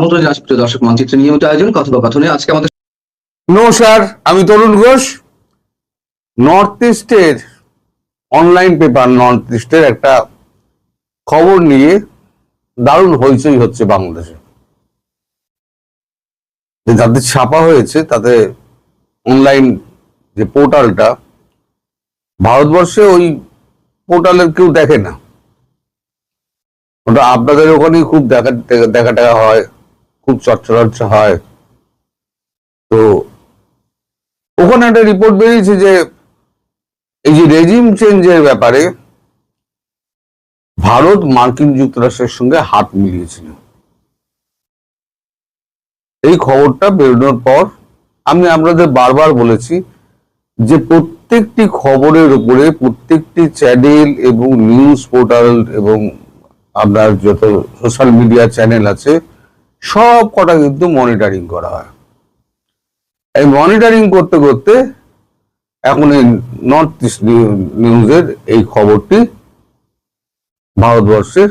আমন্ত্রণ জানাচ্ছি প্রিয় দর্শক, মানচিত্রের নিয়মিত আয়োজন কথোপকথনে। আজকে আমাদের নমস্কার, আমি তরুণ ঘোষ। নর্থ ইস্টের অনলাইন পেপার নর্থ ইস্টের একটা খবর নিয়ে দারুণ হইচই হচ্ছে বাংলাদেশে। যাতে ছাপা হয়েছে তাতে অনলাইন যে পোর্টালটা, ভারতবর্ষে ওই পোর্টালের কেউ দেখে না। ওটা আপনাদের ওখানেই খুব দেখা হয়, খুব চর্চা হয়। তো ওখানে একটা রিপোর্ট বেরিয়েছে যে এই যে রেজিম চেঞ্জের ব্যাপারে ভারত মার্কিন যুক্তরাষ্ট্রের সঙ্গে হাত মিলিয়েছিল। এই খবরটা বেরোনোর পর আমি আপনাদের বারবার বলেছি যে প্রত্যেকটি খবরের উপরে প্রত্যেকটি চ্যানেল এবং নিউজ পোর্টাল এবং আপনার যত সোশ্যাল মিডিয়া চ্যানেল আছে সব কটা কিন্তু মনিটরিং করা হয়। এই মনিটরিং করতে করতে এখন এই নর্থ ইস্ট নিউজের এই খবরটি ভারতবর্ষের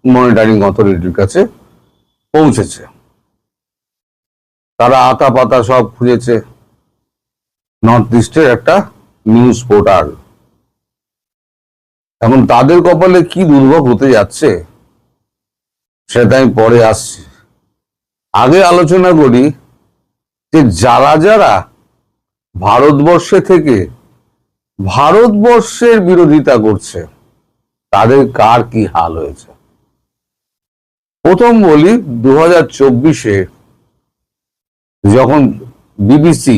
মনিটরিং অথরিটির কাছে পৌঁছেছে। তারা আতা পাতা সব খুঁজেছে নর্থ ইস্টের একটা নিউজ পোর্টাল। এখন তাদের কপালে কি দুর্ভোগ হতে যাচ্ছে সেটা আমি পরে আসছি। আগে আলোচনা করি যে যারা যারা ভারতবর্ষে থেকে ভারতবর্ষের বিরোধিতা করছে তাদের কার কি হাল হয়েছে। প্রথম বলি, 2024-এ যখন বিবিসি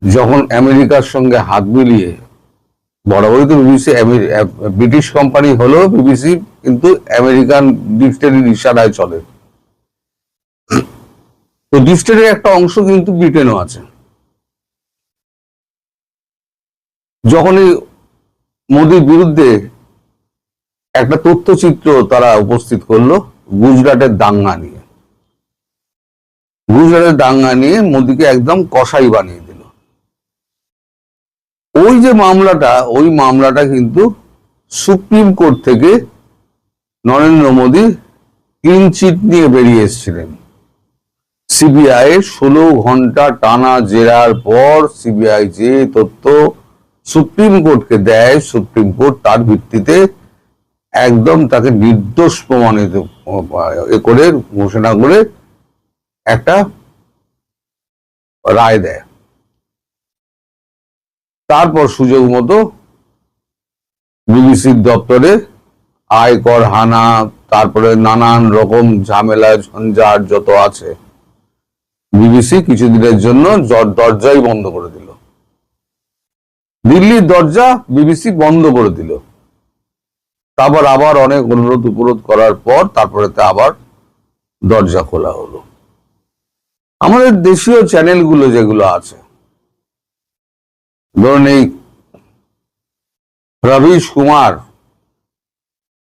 যখন আমেরিকার সঙ্গে হাত মিলিয়ে, বরাবরই তো বিবিসি ব্রিটিশ কোম্পানি হলেও বিবিসি কিন্তু আমেরিকান ডিপ স্টেটের ইশারায় চলে। তো ডিপ স্টেটের একটা অংশ কিন্তু ব্রিটেনও আছে। যখনই মোদির বিরুদ্ধে একটা তথ্যচিত্র তারা উপস্থিত করলো গুজরাটের দাঙ্গা নিয়ে, মোদিকে একদম কসাই বানিয়ে দিল। ওই যে মামলাটা কিন্তু সুপ্রিম কোর্ট থেকে নরেন্দ্র মোদী ক্লিন চিট নিয়ে বেরিয়ে এসেছিলেন। সিবিআই 16 ঘন্টা টানা জেরার পর সিবিআই যে তথ্য সুপ্রিম কোর্টকে দেয়, সুপ্রিম কোর্ট তার ভিত্তিতে একদম তাকে নির্দোষ প্রমাণিত করে ঘোষণা করে একটা রায় দেয়। তারপর সুযোগ মতো বিবিসির দপ্তরে আয়কর হানা, তারপরে নানান রকম ঝামেলা ঝঞ্ঝাট যত আছে, বিবিসি কিছুদিনের জন্য দরজাই বন্ধ করে দিল। দিল্লির দরজা বিবিসি বন্ধ করে দিল। তারপর আবার অনেক অনুরোধ করার পর তারপরে আবার দরজা খোলা হলো। আমাদের দেশীয় চ্যানেলগুলো যেগুলো আছে, ধরুন এই রবিশ কুমার,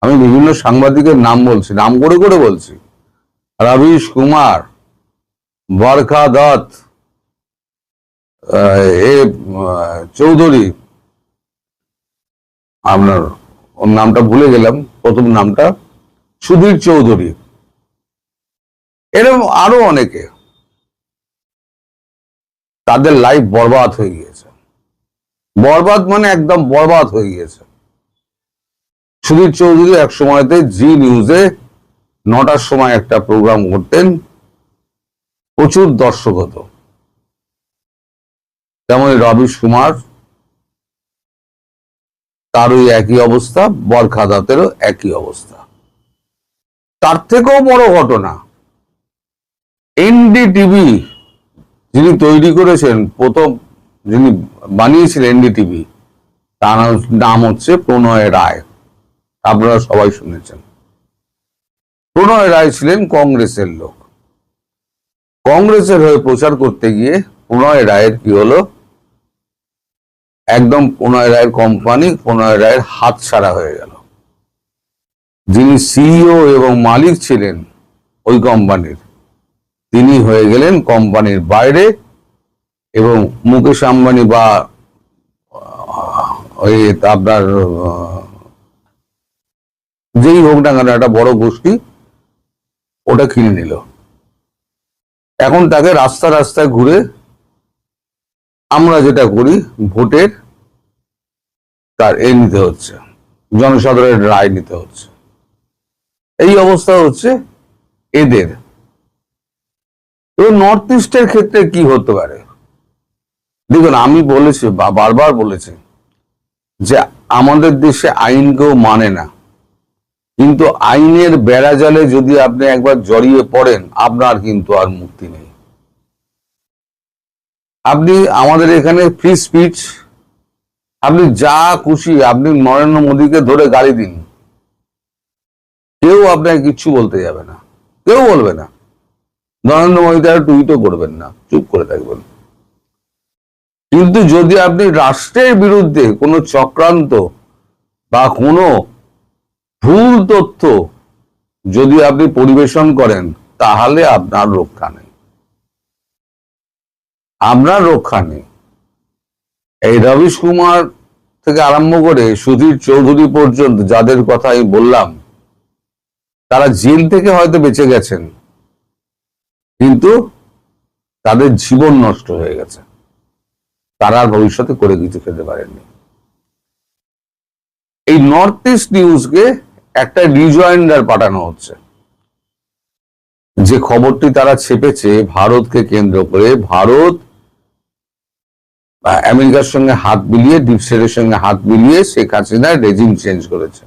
আমি বিভিন্ন সাংবাদিকের নাম বলছি, নাম করে করে বলছি, রবিশ কুমার, বরখা দত্ত, চৌধুরী, আপনার ওর নামটা ভুলে গেলাম, প্রথম নামটা সুধীর চৌধুরী, এরকম আরো অনেকে, তাদের লাইফ বরবাদ হয়ে গিয়েছে। বরবাদ মানে একদম বরবাদ হয়ে গিয়েছে। সুধীর চৌধুরী এক সময়তে জি নিউজে 9টার সময় একটা প্রোগ্রাম করতেন, প্রচুর দর্শক হতো। তেমন রবিশ কুমার, তারই একই অবস্থা, বরখা দত্তেরও একই অবস্থা। তার থেকেও বড় ঘটনা, এনডিটিভি যিনি তৈরি করেছেন, প্রথম যিনি বানিয়েছিলেন এনডিটিভি, তার নাম হচ্ছে প্রণয় রায়। আপনারা সবাই শুনেছেন। প্রণয় রায় ছিলেন কংগ্রেসের লোক। কংগ্রেসের হয়ে প্রচার করতে গিয়ে প্রণয় রায়ের কি হলো, একদম প্রণয় রায়ের কোম্পানি, প্রণয় রায়ের হাতছাড়া হয়ে গেল। যিনি সিইও এবং মালিক ছিলেন ওই কোম্পানির, তিনি হয়ে গেলেন কোম্পানির বাইরে। এবং মুকেশ আম্বানি বা ওই আপনার যেই হোক না কেন একটা বড় গোষ্ঠী, ওটা কিনে নিল। এখন তাকে রাস্তা রাস্তায় ঘুরে আমরা যেটা করি ভোটের তার নিতে হচ্ছে, জনসাধারণের রায় নিতে হচ্ছে। এই অবস্থা হচ্ছে এদের। নর্থ ইস্টের ক্ষেত্রে কি হতে পারে দেখুন, আমি বলেছি বারবার বলেছি যে আমাদের দেশে আইন কেউ মানে না, কিন্তু আইনের বেড়াজালে যদি আপনি একবার জড়িয়ে পড়েন আপনার কিন্তু আর মুক্তি নেই। আপনি আমাদের এখানে ফ্রি স্পিচ, আপনি যা খুশি আপনি নরেন্দ্র মোদীকে ধরে গালি দিন, কেউ আপনাকে কিচ্ছু বলতে যাবে না, কেউ বলবে না। নরেন্দ্র মোদী তারা টুইটও করবেন না, চুপ করে থাকবেন। কিন্তু যদি আপনি রাষ্ট্রের বিরুদ্ধে কোনো চক্রান্ত বা কোনো ভুল তথ্য যদি আপনি পরিবেশন করেন তাহলে আপনার রক্ষা নেই, আপনার রক্ষা নেই। এই রবিশ কুমার থেকে আরম্ভ করে সুধীর চৌধুরী পর্যন্ত যাদের কথা আমি বললাম, তারা জেল থেকে হয়তো বেঁচে গেছেন, কিন্তু তাদের জীবন নষ্ট হয়ে গেছে, তারা আর ভবিষ্যতে করে কিছু খেতে পারেননি। এই নর্থ ইস্ট নিউজকে একটা রিজয়েন্ডার পাঠানো হচ্ছে, যে খবরটি তারা ছেপেছে ভারতকে কেন্দ্র করে। ভারত আমেরিকার সঙ্গে হাত মিলিয়ে, ডিপ স্টেটের সঙ্গে হাত মিলিয়ে শেখ হাসিনার রেজিম চেঞ্জ করেছে।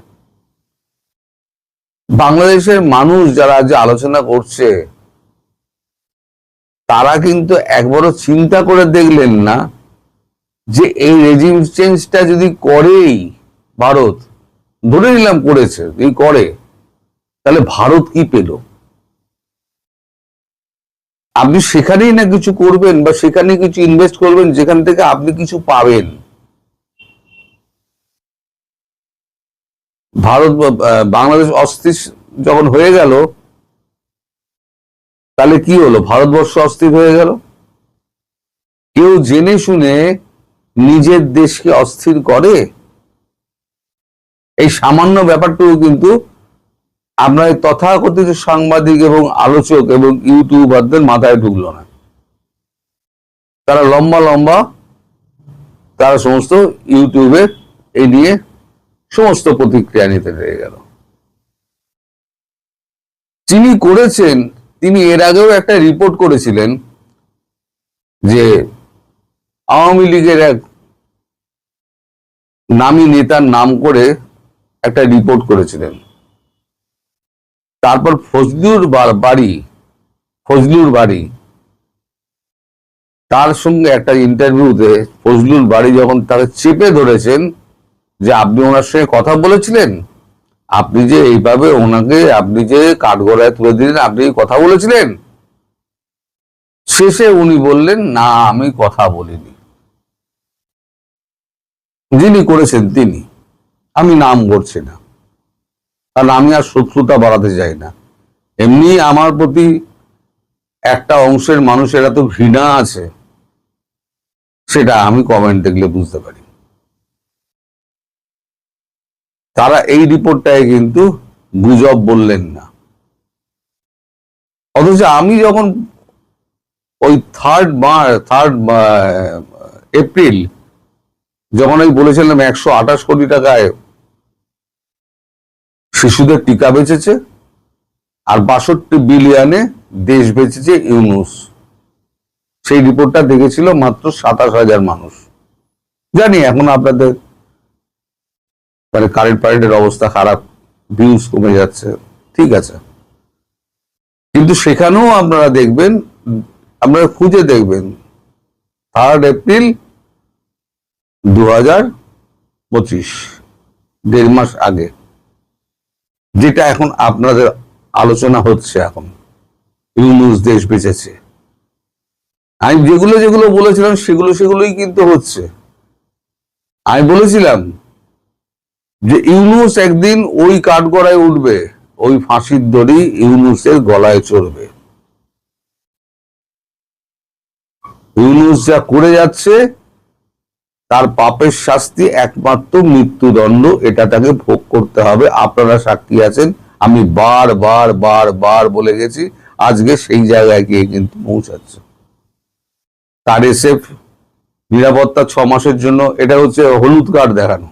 বাংলাদেশের মানুষ যারা আজ আলোচনা করছে তারা কিন্তু একবারও চিন্তা করে দেখলেন না যে এই রেজিম চেঞ্জটা যদি করেই ভারত, ধরে নিলাম করেছে, যদি করে তাহলে ভারত কি পেল? আপনি সেখানেই না কিছু করবেন বা সেখানে কিছু ইনভেস্ট করবেন যেখান থেকে আপনি কিছু পাবেন। ভারত বাংলাদেশ অস্থির যখন হয়ে গেল তাহলে কি হলো? ভারতবর্ষ অস্থির হয়ে গেল। কেউ জেনে শুনে নিজের দেশকে অস্থির করে? এই সামান্য ব্যাপারটুকু কিন্তু আপনার তথাকথিত সাংবাদিক এবং আলোচক এবং ইউটিউবারদের মাথায় ঢুকলো না। তারা লম্বা লম্বা তারা সমস্ত ইউটিউবে এই নিয়ে সমস্ত প্রতিক্রিয়া নিতে রয়ে গেল। যিনি করেছেন তিনি এর আগেও একটা রিপোর্ট করেছিলেন যে আওয়ামী লীগের এক নামী নেতার নাম করে একটা রিপোর্ট করেছিলেন। তারপর ফজলুর বাড়ি তার সঙ্গে একটা ইন্টারভিউতে ফজলুর বাড়ি যখন তাকে চেপে ধরেছেন যে আপনি ওনার সঙ্গে কথা বলেছিলেন, আপনি যে এইভাবে ওনাকে আপনি যে কাঠগড়ায় তুলে দিলেন, আপনি কথা বলেছিলেন, শেষে উনি বললেন না আমি কথা বলিনি। যিনি করেছেন তিনি, আমি নাম করছি না, কারণ আমি আর শত্রুতা বাড়াতে চাই না। এমনি আমার প্রতি একটা অংশের মানুষের এত ঘৃণা আছে, সেটা আমি কমেন্ট দেখলে বুঝতে পারি। তারা এই রিপোর্টটায় কিন্তু গুজব বললেন না। অথচ আমি যখন ওই থার্ড এপ্রিল যখন আমি বলেছিলাম 128 কোটি টাকায় শিশুদের টিকা বেঁচেছে আর 62 বিলিয়নে দেশ বেঁচেছে ইউনুস, সেই রিপোর্টটা দেখেছিল মাত্র 27,000 মানুষ। জানি এখন আপনাদের মানে কারেন্ট প্যারেন্টের অবস্থা খারাপ, ভিউজ কমে যাচ্ছে, ঠিক আছে, কিন্তু সেখানেও আপনারা দেখবেন, আপনারা খুঁজে দেখবেন 3 এপ্রিল 2025, 1.5 মাস আগে, যেটা এখন আপনাদের আলোচনা হচ্ছে, এখন ইউনুস দেশ বেঁচেছে। আমি যেগুলো বলেছিলাম সেগুলোই কিন্তু হচ্ছে। আমি বলেছিলাম যে ইউনুস একদিন ওই কাঠগড়ায় উঠবে, ওই ফাঁসির দড়ি ইউনুসের গলায় চড়বে। ইউনুস যা করে যাচ্ছে তার পাপের শাস্তি একমাত্র মৃত্যুদণ্ড, এটা তাকে ভোগ করতে হবে। আপনারা সাক্ষী আছেন, আমি বার বলে গেছি, আজকে সেই জায়গায় গিয়ে কিন্তু পৌঁছাচ্ছে। তার এসএফ নিরাপত্তা 6 মাসের জন্য, এটা হচ্ছে হলুদ কার্ড দেখানো।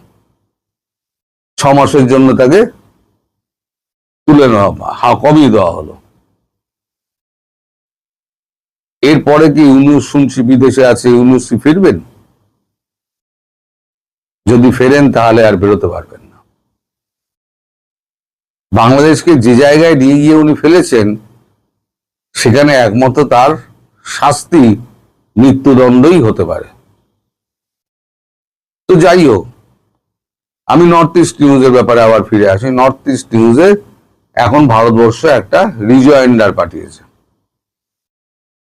6 মাসের জন্য তাকে তুলে নেওয়া, কমিয়ে দেওয়া হলো। এরপরে কি ইউনূস শুনছি বিদেশে আছে, ইউনূস ফিরবেন? যদি ফেরেন তাহলে আর বেরোতে পারবেন না। বাংলাদেশকে যে জায়গায় নিয়ে গিয়ে উনি ফেলেছেন, সেখানে একমাত্র তার শাস্তি মৃত্যুদণ্ডই হতে পারে। তো যাই হোক, আমি নর্থ ইস্ট নিউজের ব্যাপারে আবার ফিরে আসি। নর্থ ইস্ট নিউজে এখন ভারতবর্ষ একটা রিজয়েন্ডার পাঠিয়েছে।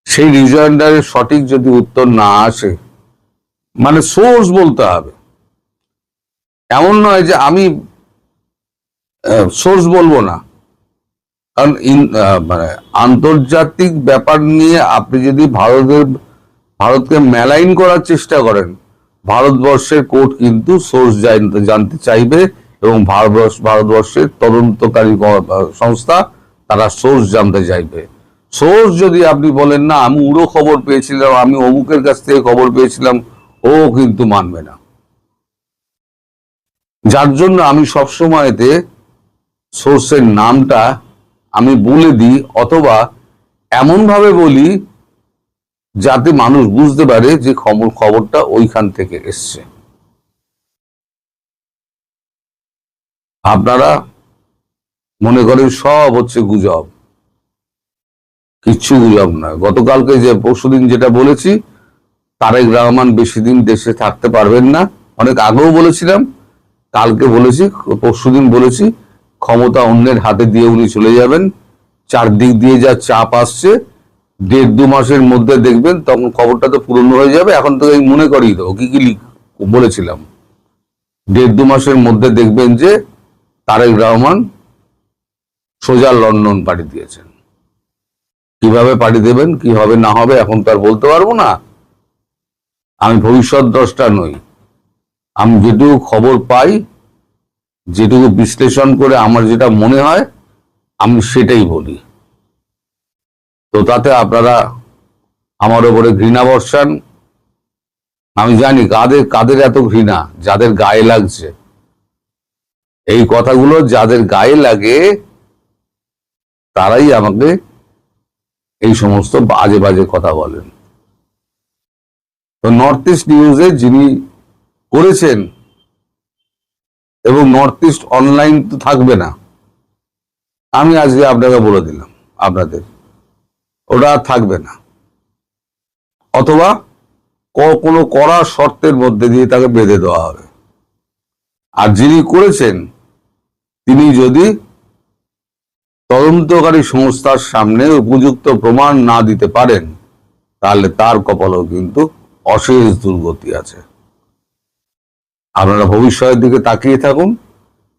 সেই রিজয়েন্ডারের সঠিক যদি উত্তর না আসে, মানে সোর্স বলতে হবে, এমন নয় যে আমি সোর্স বলবো না। কারণ মানে আন্তর্জাতিক ব্যাপার নিয়ে আপনি যদি ভারতকে মেলাইন করার চেষ্টা করেন, ভারতবর্ষের কোর্ট কিন্তু সোর্স জানতে চাইবে, এবং ভারতবর্ষের তদন্তকারী সংস্থা তারা সোর্স জানতে চাইবে। সোর্স যদি আপনি বলেন না আমি উড়ো খবর পেয়েছিলাম, আমি অমুকের কাছ থেকে খবর পেয়েছিলাম, ও কিন্তু মানবে না। যার জন্য আমি সবসময়তে সোর্সের নামটা আমি বলে দিই, অথবা এমন ভাবে বলি যাতে মানুষ বুঝতে পারে যে খবরটা ওইখান থেকে এসছে। আপনারা মনে করেন সব হচ্ছে গুজব, কিচ্ছু গুজব নয়। গতকালকে যে পরশুদিন যেটা বলেছি, তারেক রহমান বেশি দিন দেশে থাকতে পারবেন না, অনেক আগেও বলেছিলাম, কালকে বলেছি, পরশুদিন বলেছি, ক্ষমতা অন্যের হাতে দিয়ে উনি চলে যাবেন। চারদিক দিয়ে যা চাপ আসছে, 1.5-2 মাসের মধ্যে দেখবেন তখন খবরটা তো পূরণ হয়ে যাবে। এখন তো এই মনে করিয়ে দেবো কি কি বলেছিলাম। 1.5-2 মাসের মধ্যে দেখবেন যে তারেক রহমান সোজা লন্ডন পাড়ি দিয়েছেন। কিভাবে পাড়ি দেবেন, কি হবে না হবে এখন তো আর বলতে পারবো না। আমি ভবিষ্যৎ দ্রষ্টা নই। আমি যেটুকু খবর পাই, যেটুকু বিশ্লেষণ করে আমার যেটা মনে হয়, আমি সেটাই বলি। তো তাতে আপনারা আমার উপরে ঘৃণা বর্ষান। আমি জানি কাদের এত ঘৃণা, যাদের গায়ে লাগছে এই কথাগুলো, যাদের গায়ে লাগে তারাই আমাকে এই সমস্ত বাজে বাজে কথা বলেন। তো নর্থ ইস্ট নিউজে যিনি করেছেন, এবং নর্থ ইস্ট অনলাইন তো থাকবে না, আমি আজকে আপনাকে বলে দিলাম, আপনাদের ওটা থাকবে না, অথবা কোনো কড়া শর্তের মধ্যে দিয়ে তাকে বেঁধে দেওয়া হবে। আর যিনি করেছেন তিনি যদি তদন্তকারী সংস্থার সামনে উপযুক্ত প্রমাণ না দিতে পারেন, তাহলে তার কপালেও কিন্তু অশেষ দুর্গতি আছে। আপনারা ভবিষ্যতের দিকে তাকিয়ে থাকুন।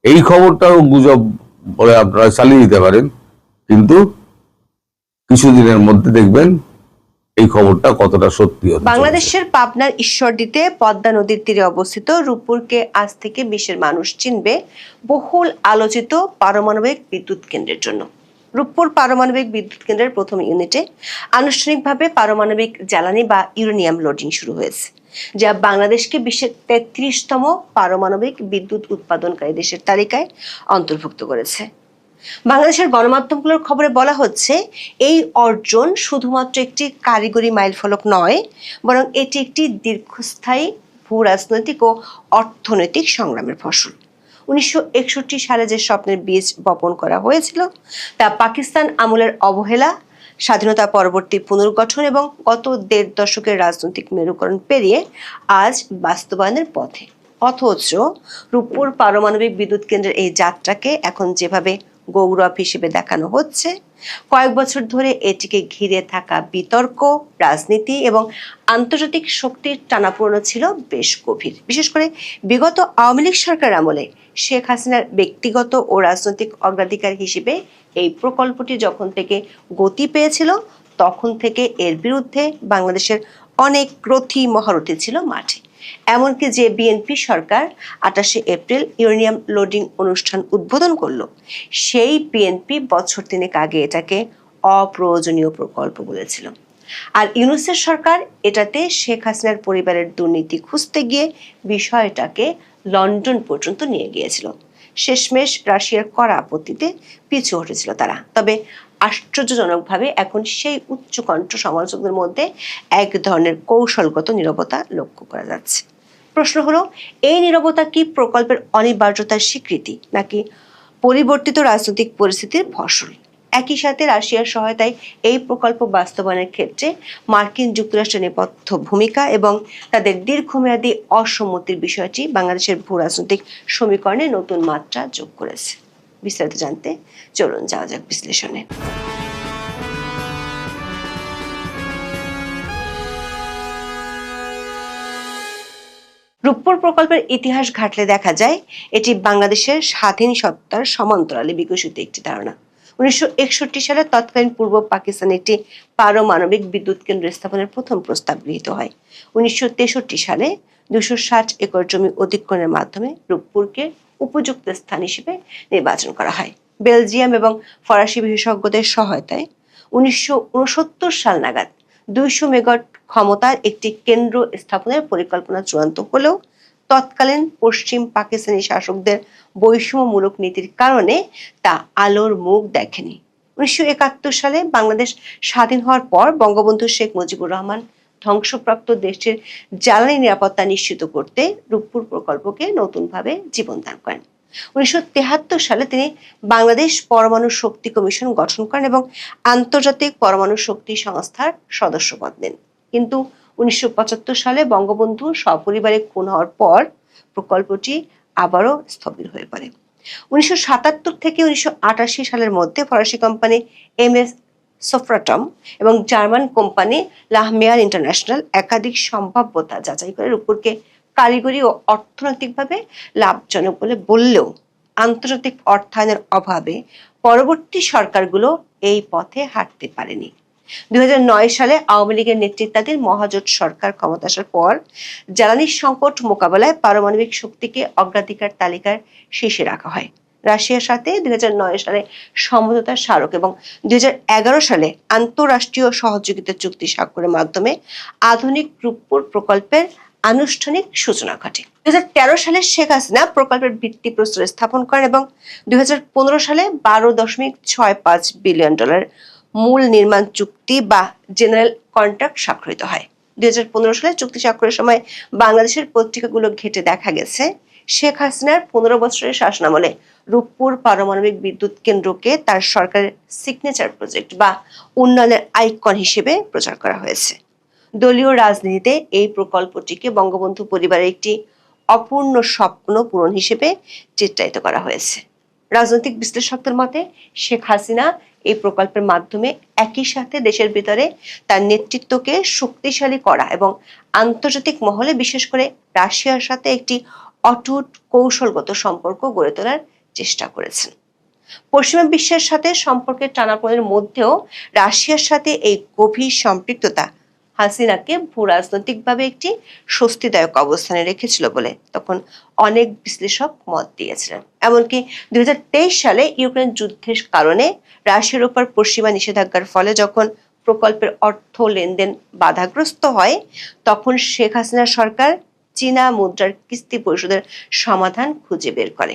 এই খবরটাও গুজব বলে আপনারা চালিয়ে দিতে পারেন, কিন্তু কিছুদিনের মধ্যে দেখবেন এই খবরটা কতটা সত্যি হতে চলেছে। বাংলাদেশের পাবনার ঈশ্বরদীতে পদ্মা নদীর তীরে অবস্থিত রূপপুরকে আজ থেকে বিশ্বের মানুষ চিনবে বহুল আলোচিত পারমাণবিক বিদ্যুৎ কেন্দ্রের জন্য। রূপপুর পারমাণবিক বিদ্যুৎ কেন্দ্রের প্রথম ইউনিটে আনুষ্ঠানিকভাবে পারমাণবিক জ্বালানি বা ইউরেনিয়াম লোডিং শুরু হয়েছে, যা বাংলাদেশকে বিশ্বের 33তম পারমাণবিক বিদ্যুৎ উৎপাদনকারী দেশের তালিকায় অন্তর্ভুক্ত করেছে। বাংলাদেশের গণমাধ্যমগুলোর খবরে বলা হচ্ছে, এই অর্জন শুধুমাত্র একটি কারিগরি মাইলফলক নয়, বরং এটি একটি দীর্ঘস্থায়ী ভূ রাজনৈতিক ও অর্থনৈতিক সংগ্রামের ফসল। 1961 সালে যে স্বপ্নের বীজ বপন করা হয়েছিল, তা পাকিস্তান আমলের অবহেলা, স্বাধীনতা পরবর্তী পুনর্গঠন এবং গত 1.5 দশকের রাজনৈতিক মেরুকরণ পেরিয়ে আজ বাস্তবায়নের পথে। অথচ রূপপুর পারমাণবিক বিদ্যুৎ কেন্দ্রের এই যাত্রাকে এখন যেভাবে গৌরব হিসেবে দেখানো হচ্ছে, কয়েক বছর ধরে এটিকে ঘিরে থাকা বিতর্ক, রাজনীতি এবং আন্তর্জাতিক শক্তির টানাপোড়েন ছিল বেশ গভীর। বিশেষ করে বিগত আওয়ামী লীগ সরকার আমলে শেখ হাসিনার ব্যক্তিগত ও রাজনৈতিক অগ্রাধিকার হিসেবে এই প্রকল্পটি যখন থেকে গতি পেয়েছিল, তখন থেকে এর বিরুদ্ধে বাংলাদেশের অনেক রথী মহারথী ছিল মাঠে। এমনকি যে বিএনপি সরকার 28 এপ্রিল ইউরেনিয়াম লোডিং অনুষ্ঠান উদ্বোধন করলো, সেই বিএনপি বছর তিনেক আগে এটাকে অপ্রয়োজনীয় প্রকল্প বলেছিল। আর ইউনূসের সরকার এটাতে শেখ হাসিনার পরিবারের দুর্নীতি খুঁজতে গিয়ে বিষয়টাকে লন্ডন পর্যন্ত নিয়ে গিয়েছিল। শেষমেশ রাশিয়ার কড়া আপত্তিতে পিছু হটেছিল তারা। তবে আশ্চর্যজনকভাবে এখন সেই উচ্চকণ্ঠ সমালোচকদের মধ্যে এক ধরনের কৌশলগত নীরবতা লক্ষ্য করা যাচ্ছে। প্রশ্ন হলো, এই নীরবতা কি প্রকল্পের অনিবার্যতার স্বীকৃতি, নাকি পরিবর্তিত রাজনৈতিক পরিস্থিতির ফসল? একই সাথে রাশিয়ার সহায়তায় এই প্রকল্প বাস্তবায়নের ক্ষেত্রে মার্কিন যুক্তরাষ্ট্রের নেপথ্য ভূমিকা এবং তাদের দীর্ঘমেয়াদী অসম্মতির বিষয়টি বাংলাদেশের ভূ রাজনৈতিক সমীকরণে নতুন মাত্রা যোগ করেছে। বিস্তারিত জানতে চলুন যাওয়া যাক বিশ্লেষণে। রূপপুর প্রকল্পের ইতিহাস ঘাটলে দেখা যায় এটি বাংলাদেশের স্বাধীন সত্তার সমান্তরালে বিকশিত একটি ধারণা। 1961 সালে তৎকালীন পূর্ব পাকিস্তানে একটি পারমাণবিক বিদ্যুৎ কেন্দ্র স্থাপনের প্রথম প্রস্তাব গৃহীত হয়। 1963 সালে 260 একর জমি অধিগ্রহণের মাধ্যমে রূপপুরকে উপযুক্ত স্থান হিসেবে নির্বাচন করা হয়। বেলজিয়াম এবং ফরাসি বিশেষজ্ঞদের সহায়তায় 1969 সাল নাগাদ 200 মেগাওয়াট ক্ষমতার একটি কেন্দ্র স্থাপনের পরিকল্পনা চূড়ান্ত হলেও তৎকালীন পশ্চিম পাকিস্তানি শাসকদের বৈষম্যমূলক নীতির কারণে তা আলোর মুখ দেখেনি। 1971 সালে বাংলাদেশ স্বাধীন হওয়ার পর বঙ্গবন্ধু শেখ মুজিবুর রহমান ধ্বংসপ্রাপ্ত দেশের জ্বালানি নিরাপত্তা নিশ্চিত করতে রূপপুর প্রকল্পকে নতুনভাবে জীবনদান করেন। 1973 সালে তিনি বাংলাদেশ পরমাণু শক্তি কমিশন গঠন করেন এবং আন্তর্জাতিক পরমাণু শক্তি সংস্থার সদস্যপদ নেন। কিন্তু 1975 সালে বঙ্গবন্ধু সপরিবারে খুন হওয়ার পর প্রকল্পটি আবারও স্থবির হয়ে পড়ে। 1977 থেকে 1988 সালের মধ্যে ফরাসি কোম্পানি MS সোফ্রাটম এবং জার্মান কোম্পানি লাহমেয়ার ইন্টারন্যাশনাল একাধিক সম্ভাব্যতা যাচাই করে রূপপুরকে কারিগরি ও অর্থনৈতিকভাবে লাভজনক বলে বললেও আন্তর্জাতিক অর্থায়নের অভাবে পরবর্তী সরকারগুলো এই পথে হাঁটতে পারেনি। 2009 সালে আওয়ামী লীগের নেতৃত্বাধীন মহাজোট সরকার ক্ষমতা আসার পর জ্বালানি সংকট মোকাবেলায় পারমাণবিক শক্তিকে অগ্রাধিকার তালিকার শীর্ষে রাখা হয়। রাশিয়ার সাথে 2009 সালে সমঝোতা স্মারক এবং 2011 সালে আন্তঃরাষ্ট্রীয় সহযোগিতা চুক্তি স্বাক্ষরের মাধ্যমে আধুনিক রূপপুর প্রকল্পের আনুষ্ঠানিক সূচনা ঘটে। 2013 সালে শেখ হাসিনা প্রকল্পের ভিত্তিপ্রস্তর স্থাপন করেন এবং 2015 সালে $12.65 বিলিয়ন মূল নির্মাণ চুক্তি বা জেনারেল কন্ট্রাক্ট স্বাক্ষরিত হয়। 2015 সালে চুক্তি স্বাক্ষরের সময় বাংলাদেশের পত্রিকাগুলো ঘেটে দেখা গেছে শেখ হাসিনার 15 বছরের শাসনামলে রূপপুর পারমাণবিক বিদ্যুৎ কেন্দ্রকে তার সরকারের সিগনেচার প্রজেক্ট বা উন্নয়নের আইকন হিসেবে প্রচার করা হয়েছে। দলীয় রাজনীতিতে এই প্রকল্পটিকে বঙ্গবন্ধু পরিবারের একটি অপূর্ণ স্বপ্ন পূরণ হিসেবে চিত্রায়িত করা হয়েছে। রাজনৈতিক বিশ্লেষকদের মতে শেখ হাসিনা এই প্রকল্পের মাধ্যমে একই সাথে দেশের ভিতরে তার নেতৃত্বকে শক্তিশালী করা এবং আন্তর্জাতিক মহলে বিশেষ করে রাশিয়ার সাথে একটি অটুট কৌশলগত সম্পর্ক গড়ে তোলার চেষ্টা করেছেন। পশ্চিমা বিশ্বের সাথে সম্পর্কের টানাপোড়েনের মধ্যেও রাশিয়ার সাথে এই গভীর সম্পৃক্ততা হাসিনাকে ভূ রাজনৈতিকভাবে একটি স্বস্তিদায়ক অবস্থানে রেখেছিল বলে তখন অনেক বিশ্লেষক মত দিয়েছিলেন। এমনকি 2023 সালে ইউক্রেন যুদ্ধের কারণে রাশিয়ার উপর পশ্চিমা নিষেধাজ্ঞার ফলে যখন প্রকল্পের অর্থ লেনদেন বাধাগ্রস্ত হয়, তখন শেখ হাসিনার সরকার চীনা মুদ্রার কিস্তি পরিশোধের সমাধান খুঁজে বের করে।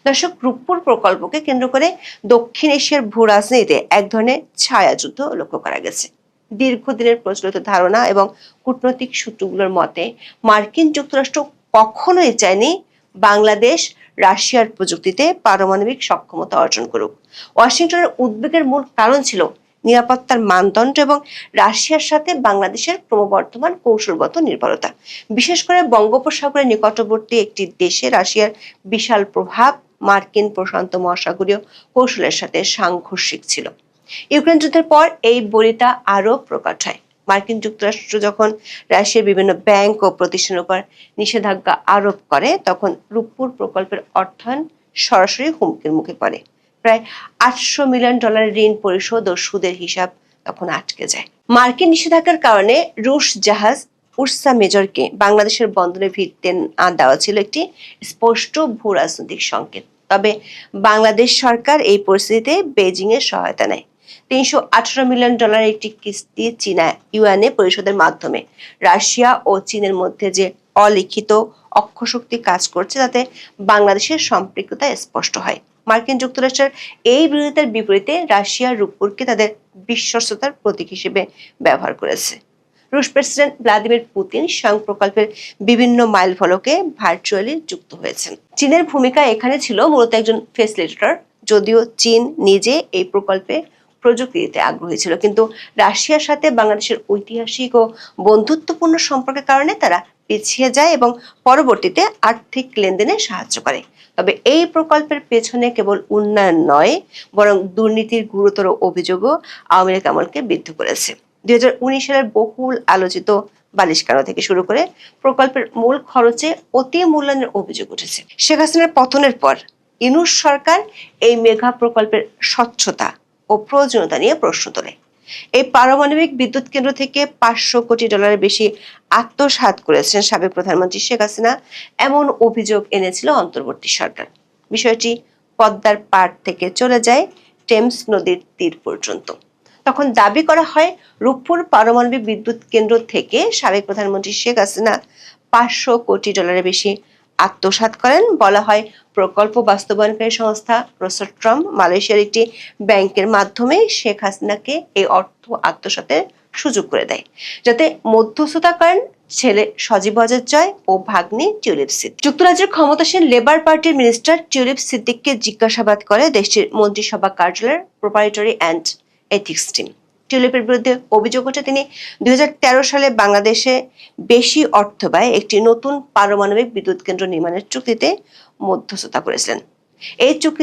দর্শক, রূপপুর প্রকল্পকে কেন্দ্র করে দক্ষিণ এশিয়ার ভূ রাজনীতিতে এক ধরনের ছায়াযুদ্ধ লক্ষ্য করা গেছে। দীর্ঘদিনের প্রচলিত ধারণা এবং কূটনৈতিক সূত্রগুলোর মতে মার্কিন যুক্তরাষ্ট্র কখনোই চায়নি বাংলাদেশ রাশিয়ার প্রযুক্তিতে পারমাণবিক সক্ষমতা অর্জন করুক। ওয়াশিংটনের উদ্বেগের মূল কারণ ছিল নিরাপত্তার মানদণ্ড এবং রাশিয়ার সাথে বাংলাদেশের ক্রমবর্ধমান কৌশলগত নির্ভরতা। বিশেষ করে বঙ্গোপসাগরের নিকটবর্তী একটি দেশে রাশিয়ার বিশাল প্রভাব মার্কিন প্রশান্ত মহাসাগরীয় কৌশলের সাথে সাংঘর্ষিক ছিল। ইউক্রেন যুদ্ধের পর এই বলিটা আরো প্রকট হয়। মার্কিন যুক্তরাষ্ট্র যখন রাশিয়ার বিভিন্ন ব্যাংক ও প্রতিষ্ঠানের উপর নিষেধাজ্ঞা আরোপ করে, তখন রূপপুর প্রকল্পের অর্থায়ন সরাসরি হুমকির মুখে পড়ে। প্রায় $800 মিলিয়ন ঋণ পরিশোধ ও সুদের হিসাব তখন আটকে যায়। মার্কিন নিষেধাজ্ঞার কারণে রুশ জাহাজ উরসা মেজরকে বাংলাদেশের বন্দরে ভিড়তে না দেওয়া ছিল একটি স্পষ্ট ভূ রাজনৈতিক সংকেত। তবে বাংলাদেশ সরকার এই পরিস্থিতিতে বেজিং এর সহায়তা নেয়। $318 মিলিয়ন একটি কিস্তি চীনা ইউয়ানে পরিশোধের মাধ্যমে রাশিয়া ও চীনের মধ্যে যে অলিখিত অক্ষশক্তি কাজ করছে তাতে বাংলাদেশের সম্পৃক্ততা স্পষ্ট হয়। মার্কিন যুক্তরাষ্ট্রের এই বিরোধিতার বিপরীতে রাশিয়া রূপপুরকে তাদের বিশ্বস্ততার প্রতীক হিসেবে ব্যবহার করেছে। রুশ প্রেসিডেন্ট ভ্লাদিমির পুতিন স্বয়ং প্রকল্পের বিভিন্ন মাইল ফলকে ভার্চুয়ালি যুক্ত হয়েছেন। চীনের ভূমিকা এখানে ছিল মূলত একজন ফেসিলিটেটর। যদিও চীন নিজে এই প্রকল্পে প্রযুক্তি দিতে আগ্রহী ছিল, কিন্তু রাশিয়ার সাথে বাংলাদেশের ঐতিহাসিক ও বন্ধুত্বপূর্ণ সম্পর্কের কারণে তারা পিছিয়ে যায় এবং পরবর্তীতে আর্থিক লেনদেনে সাহায্য করে। তবে এই প্রকল্পের পেছনে কেবল উন্নয়ন নয়, বরং দুর্নীতির গুরুতর অভিযোগও আওয়ামী লীগ আমলকে বিদ্ধ করেছে। 2019 সালের বহুল আলোচিত বালিশ কানো থেকে শুরু করে প্রকল্পের মূল খরচে অতি মূল্যায়নের অভিযোগ উঠেছে। শেখ হাসিনার পতনের পর ইউনূস সরকার এই মেগা প্রকল্পের স্বচ্ছতা ও প্রয়োজনীয়তা নিয়ে প্রশ্ন তোলে। এই পারমাণবিক বিদ্যুৎ কেন্দ্র থেকে $500 কোটি বেশি আত্মসাৎ করেছেন সাবেক প্রধানমন্ত্রী শেখ হাসিনা, এমন অভিযোগ এনেছিল অন্তর্বর্তী সরকার। বিষয়টি পদ্মার পাড় থেকে চলে যায় টেমস নদীর তীর পর্যন্ত। তখন দাবি করা হয় রূপপুর পারমাণবিক বিদ্যুৎ কেন্দ্র থেকে সাবেক প্রধানমন্ত্রী শেখ হাসিনা $500 কোটি বেশি আত্মসাৎ করেন। বলা হয় প্রকল্প বাস্তবায়নকারী সংস্থা রোসাট্রম মালয়েশিয়ার একটি ব্যাংকের মাধ্যমে শেখ হাসিনাকে এই অর্থ আত্মসাতের সুযোগ করে দেয়, যাতে মধ্যস্থতা করেন ছেলে সজীব ওয়াজেদ জয় ও ভাগ্নি টিউলিপ সিদ্দিক। যুক্তরাজ্যের ক্ষমতাসীন লেবার পার্টির মিনিস্টার টিউলিপ সিদ্দিককে জিজ্ঞাসাবাদ করে দেশটির মন্ত্রিসভা কার্যালয়ের প্রোপ্রাইটরি অ্যান্ড এথিক্স টিম। টিউলিপের বিরুদ্ধে অভিযোগ ওঠে তিনি 2013 সালে বাংলাদেশে বেশি অর্থ ব্যয়ে একটি নতুন পারমাণবিক বিদ্যুৎ কেন্দ্র নির্মাণের চুক্তিতে মধ্যস্থতা করেছিলেন। এই চুক্তি